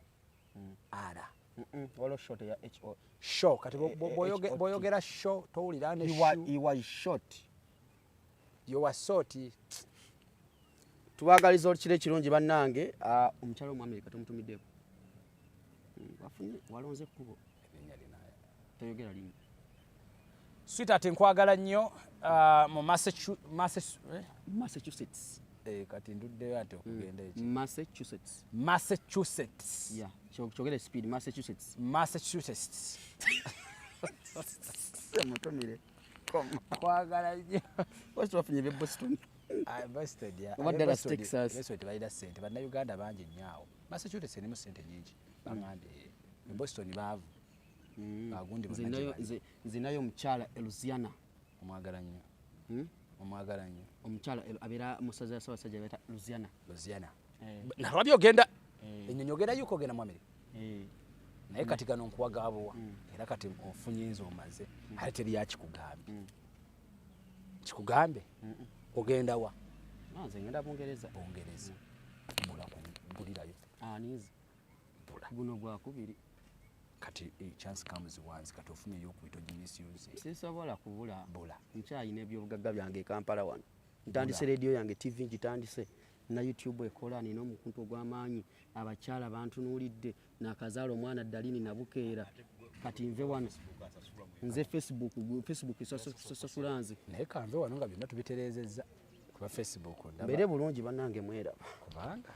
ara walo short ya ho show kati boyogera show towulira ne he was short you were short. Tubagaliza olukire kirungi bannange omukyalo Omwamerika tumutumiddeko wafunye walonze kubo toyogera limu sweetheart nkwagala nnyo mu Massachusetts kati nduddeyo ate okugenda eki Massachusetts yeah kyogere speed Massachusetts mutumire kwagala nnyo wasi wafunye be Boston Boston ya Wadala Texas Boston balida sente bannayuganda bangi nnyo awo Massachusetts erimu sente nyingi baŋŋambye mu Boston baavu bagundi nzinayo omukyala Louisiana omwagala nnyo omukyala abeera musaza Ssaabasajja beeta Louisiana nalwabyo ogenda ennyonyi ogenda yuko ogenda mu Amerika naye kati gano nkuwagaabuwa era kati ofunye nze omaze ate teri yakikugambye kikugambe ogenda wa nze ngenda Bungereza bulirayo anizi guno gwakubiri kati chance comes once kati ofunye eyokuyita ogimisuse sisobola kubula nkyayina ebyobugagga byange e Kampala wano ntandise radio yange TV ngitandise na YouTube ekola nina omukuntu ogw'amaanyi abakyala bantunuulidde nakazaala omwana Dalini Nabukeera kati nve wano nze Facebook sasula nze naye kanve wano nga byonna tubitereezezza kuba Facebook mbere bulungi bannange mweraba kubanga